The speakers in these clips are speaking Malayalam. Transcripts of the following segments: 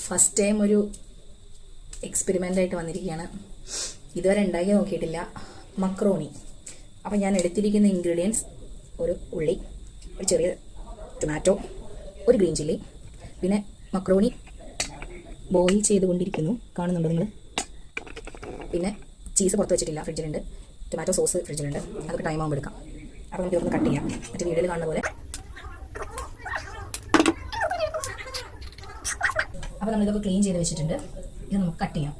ഫസ്റ്റ് ടൈം ഒരു എക്സ്പെരിമെൻ്റ് ആയിട്ട് വന്നിരിക്കുകയാണ്. ഇതുവരെ ഉണ്ടാക്കി നോക്കിയിട്ടില്ല. മക്രോണി. അപ്പോൾ ഞാൻ എടുത്തിരിക്കുന്ന ഇൻഗ്രീഡിയൻസ് ഒരു ഉള്ളി, ഒരു ചെറിയ ടൊമാറ്റോ, ഒരു ഗ്രീൻ ചില്ലി, പിന്നെ മക്രോണി ബോയിൽ ചെയ്തുകൊണ്ടിരിക്കുന്നു, കാണുന്നുണ്ടോ നിങ്ങൾ? പിന്നെ ചീസ് പുറത്ത് വെച്ചിട്ടില്ല, ഫ്രിഡ്ജിലുണ്ട്. Tomato sauce ഫ്രിഡ്ജിലുണ്ട്. അതൊക്കെ ടൈം ആകുമ്പോൾ എടുക്കാം. അപ്പോൾ നമുക്ക് ഇതൊന്ന് കട്ട് ചെയ്യാം. മറ്റേ വീഡിയോയിൽ കാണുന്ന പോലെ. അപ്പോൾ നമ്മളിതൊക്കെ ക്ലീൻ ചെയ്ത് വെച്ചിട്ടുണ്ട്. ഇത് നമുക്ക് കട്ട് ചെയ്യാം.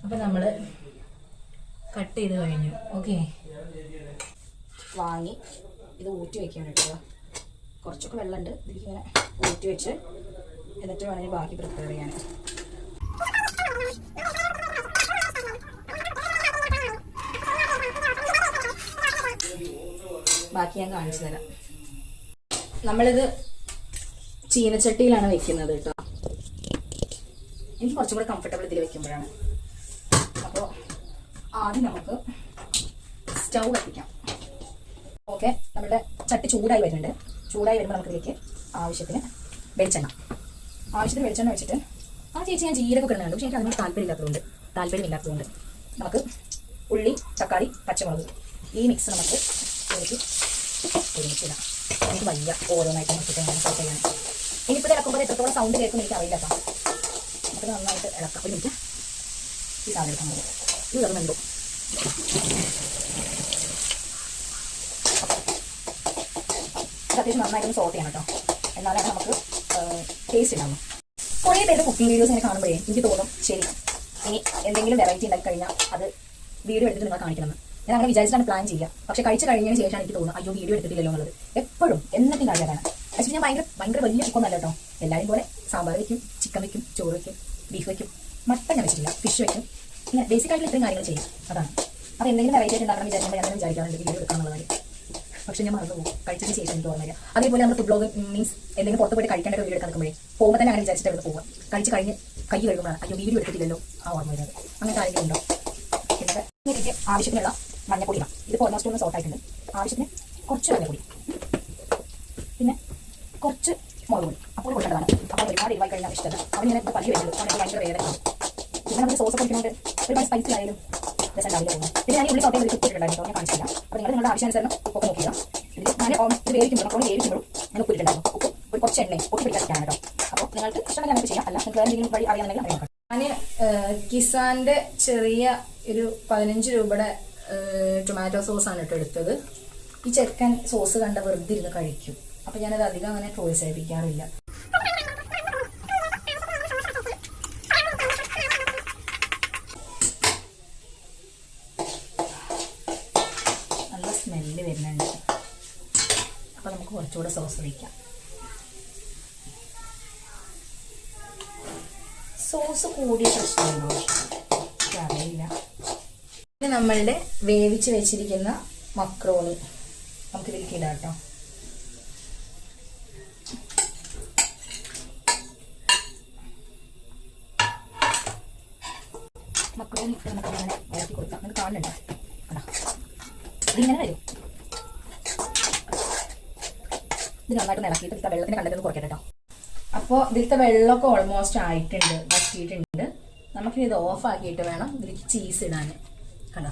അപ്പോൾ നമ്മൾ കട്ട് ചെയ്ത് കഴിഞ്ഞു. ഓക്കെ, വാങ്ങി ഇത് ഊറ്റി വയ്ക്കാൻ കേട്ടോ. കുറച്ചൊക്കെ വെള്ളമുണ്ട്, ഇതിങ്ങനെ ഊറ്റി വെച്ച് എന്നിട്ട് വേണമെങ്കിൽ ബാക്കി പ്രിപ്പയർ ചെയ്യാൻ. ബാക്കി ഞാൻ കാണിച്ചു തരാം. നമ്മളിത് ചീനച്ചട്ടിയിലാണ് വെക്കുന്നത് കേട്ടോ. എനിക്ക് കുറച്ചും കൂടെ കംഫർട്ടബിൾ ഇതിൽ വെക്കുമ്പോഴാണ്. അപ്പോൾ ആദ്യം നമുക്ക് സ്റ്റൗ കത്തിക്കാം. ഓക്കെ, നമ്മുടെ ചട്ടി ചൂടായി വരുന്നുണ്ട്. ചൂടായി വരുമ്പോൾ നമുക്കിതിലേക്ക് ആവശ്യത്തിന് വെളിച്ചെണ്ണ വെച്ചിട്ട്, ആ ചേച്ചി ഞാൻ ജീരകം ഇടുന്നുണ്ട്, പക്ഷേ എനിക്ക് അതിനോട് താല്പര്യമില്ലാത്തതുകൊണ്ട് നമുക്ക് ഉള്ളി, തക്കാളി, പച്ചമുളക് ഈ മിക്സ് നമുക്ക് ഒരുമിച്ചിടാം. എനിക്ക് വയ്യ ഓരോന്നായിട്ട് നോക്കിയിട്ട് ഞാൻ സെറ്റ് ചെയ്യാൻ. ഇനിയിപ്പോൾ ഇളക്കുമ്പോൾ എത്രത്തോളം സൗണ്ട് കേൾക്കും എനിക്ക് അറിയില്ല കേട്ടോ. നമുക്ക് നന്നായിട്ട് ഇളക്കാം. ഒരു മിനിറ്റ്, ഈ സാധനം എടുക്കാൻ പോകും. ഇത് ഇറങ്ങുന്നുണ്ടോ? ഇത് അത്യാവശ്യം നന്നായിട്ടൊന്ന് സോട്ട് ചെയ്യണം കേട്ടോ, എന്നാലാണ് നമുക്ക് ടേസ്റ്റ് ഉണ്ടാവും. കുറേ പേര് കുക്കിംഗ് വീഡിയോസ് ഇങ്ങനെ കാണുമ്പോഴേ എനിക്ക് തോന്നും ശരി ഇനി എന്തെങ്കിലും വെറൈറ്റി ഉണ്ടാക്കി കഴിഞ്ഞാൽ അത് വീഡിയോ എടുത്തിട്ട് നിങ്ങൾ കാണിക്കണമെന്ന്. ഞാൻ അങ്ങനെ വിചാരിച്ചിട്ടാണ് പ്ലാൻ ചെയ്യുക. പക്ഷേ കഴിച്ച് കഴിഞ്ഞതിന് ശേഷമാണ് എനിക്ക് തോന്നുന്നത് അയ്യോ വീഡിയോ എടുത്തിട്ടില്ലല്ലോ എന്നുള്ളത്. എപ്പോഴും എന്നത്തെ കാര്യമാണ്. ആക്ച്വലി ഞാൻ ഭയങ്കര വലിയ കുക്കൊന്നല്ല കേട്ടോ. എല്ലാവരും പോലെ സാമ്പാർ വയ്ക്കും, ചിക്കൻ വയ്ക്കും, ചോറ് വയ്ക്കും, ബീഫ് വയ്ക്കും, മട്ടൻ ഞാൻ വെച്ചിട്ടില്ല, ഫിഷ് വയ്ക്കും. ഇങ്ങനെ ബേസിക്കായിട്ട് ഇത്രയും കാര്യങ്ങൾ ചെയ്യും. അതാണ്. അപ്പോൾ എന്തെങ്കിലും വെറൈറ്റി ആയിട്ട് ഉണ്ടാക്കണം വിചാരിക്കുമ്പോൾ ഞാൻ വിചാരിക്കാറുണ്ട് വീഡിയോ എടുക്കാനുള്ള കാര്യം. പക്ഷേ ഞാൻ മറന്നു പോകും കഴിച്ചതിന് ശേഷം എനിക്ക് ഓർമ്മയില്ല. അതേപോലെ നമ്മൾ ഫുഡ് ബ്ലോഗ് മീൻസ് എന്തെങ്കിലും പുറത്ത് പോയിട്ട് കഴിക്കേണ്ട വീഡിയോ എടുക്കാൻ നിൽക്കുമ്പോഴേ പോകുമ്പോൾ തന്നെ അങ്ങനെ വിചാരിച്ചിട്ട് അവിടെ പോകുക. കഴിച്ച് കഴിഞ്ഞ് കൈ കഴുകുമ്പോഴാണ് അയ്യോ വീഡിയോ എടുത്തിട്ടില്ലല്ലോ ആ ഓർമ്മ വരുന്നത്. അങ്ങനത്തെ കാര്യങ്ങളും ഉണ്ടോ? പിന്നെ ഇതിലേക്ക് ആവശ്യത്തിനുള്ള മഞ്ഞപ്പൊടി ഇടാം. ഇത് ഓൾമോസ്റ്റ് ഒന്ന് സോട്ടായിട്ടുണ്ട്. ആവശ്യത്തിന് കുറച്ച് മഞ്ഞപ്പൊടി, പിന്നെ കുറച്ച് മുളക് പൊടി. അപ്പോൾ കൊടുക്കേണ്ടതാണ്. അപ്പോൾ ഒരുപാട് ഇവായി കഴിഞ്ഞാൽ ഇഷ്ടമല്ല. അവരിങ്ങനെ പല്ലി വരുന്നത് അപ്പോൾ ഭയങ്കര വേദന. പിന്നെ നമുക്ക് സോസ് പൊടിക്കുന്നുണ്ട്. ഒരുപാട് സ്പൈസി ആയാലും രസം ഉണ്ടാവില്ല പോകുന്നത്. പിന്നെ ഞാൻ ഉള്ളി സോട്ട് ചെയ്ത് ഉപ്പിട്ടുണ്ടായിരുന്നു, ഞാൻ കാണിച്ചില്ല. അപ്പോൾ നിങ്ങളുടെ ആവശ്യാനുസരണം ഉപ്പൊക്കെ നോക്കുക. ഇതിൽ ഞാൻ ഇത് വേവിക്കുമ്പോൾ മക്രോണി വേവിക്കുമ്പോഴും ഞാൻ ഉപ്പിട്ടുണ്ടായിരുന്നു. ഉപ്പ് ഒരു കുറച്ച് എണ്ണയും ഒട്ടി പിടിക്കാതിരിക്കാണ് കേട്ടോ. അപ്പോൾ നിങ്ങൾക്ക് ഇഷ്ടമുള്ള ഞങ്ങൾക്ക് ചെയ്യാം. അല്ല നിങ്ങൾക്ക് എന്തെങ്കിലും വഴി അറിയാമെങ്കിൽ അറിയാം. ഞാൻ കിസാൻ്റെ ചെറിയ ഒരു 15 രൂപയുടെ ടൊമാറ്റോ സോസാണ് കേട്ടോ എടുത്തത്. ഈ ചെക്കൻ സോസ് കണ്ട വെറുതെ ഇരുന്ന് കഴിക്കും. അപ്പോൾ ഞാനത് അധികം അങ്ങനെ പ്രോത്സാഹിപ്പിക്കാറില്ല. നല്ല സ്മെല്ല് വരുന്നുണ്ട്. അപ്പോൾ നമുക്ക് കുറച്ചുകൂടെ സോസ് ഒഴിക്കാം. സോസ് കൂടിയ പ്രശ്നമുണ്ടോ അറിയില്ല. ഇത് നമ്മളുടെ വേവിച്ച് വെച്ചിരിക്കുന്ന മക്രോണി നമുക്കിതിലേക്ക് ഇടാം കേട്ടോ. മക്രോണി നമുക്കിങ്ങനെ ഇളക്കി കൊടുക്കാം. നമുക്ക് കാണുന്നുണ്ടോ? ഇതിങ്ങനെ വരും. ഇത് നന്നായിട്ട് ഇളക്കിയിട്ട് ഇതിലത്തെ വെള്ളത്തിന് കണ്ടത് കുറയ്ക്കട്ടെ കേട്ടോ. അപ്പോൾ ഇതിലത്തെ വെള്ളമൊക്കെ ഓൾമോസ്റ്റ് ആയിട്ടുണ്ട്, വറ്റിയിട്ടുണ്ട്. നമുക്കിനി ഇത് ഓഫ് ആക്കിയിട്ട് വേണം ഇതിലേക്ക് ചീസ് ഇടാൻ. കണ്ടോ,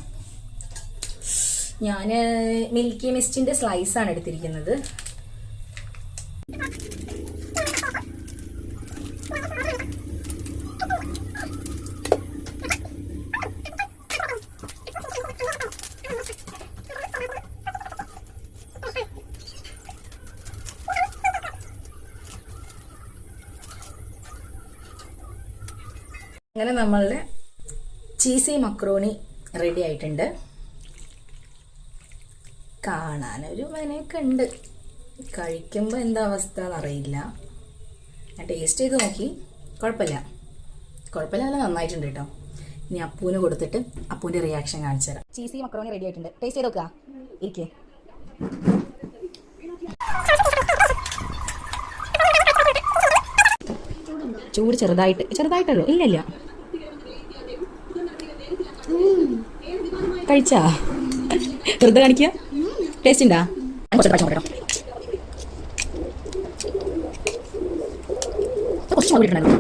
ഞാൻ മിൽക്കി മിസ്റ്റിൻ്റെ സ്ലൈസാണ് എടുത്തിരിക്കുന്നത്. അങ്ങനെ നമ്മളുടെ ചീസി മക്രോണി റെഡി ആയിട്ടുണ്ട്. കാണാനൊരു മനയൊക്കെ ഉണ്ട്. കഴിക്കുമ്പോൾ എന്താ അവസ്ഥ എന്നറിയില്ല. ഞാൻ ടേസ്റ്റ് ചെയ്ത് നോക്കി, കുഴപ്പമില്ല, നല്ല നന്നായിട്ടുണ്ട് കേട്ടോ. ഇനി അപ്പൂന് കൊടുത്തിട്ട് അപ്പൂൻ്റെ റിയാക്ഷൻ കാണിച്ചു തരാം. ചീസി മക്രോണി റെഡി ആയിട്ടുണ്ട്. ടേസ്റ്റ് ചെയ്ത് നോക്കുക. ഇരിക്കേ ചൂട് ചെറുതായിട്ടുള്ളൂ. ഇല്ല കഴിച്ചാ വെറുതെ കാണിക്കുക. ടേസ്റ്റ് ഉണ്ടാ? കുറച്ച് മുളക് ഇട്ടുണ്ടായിരുന്നു.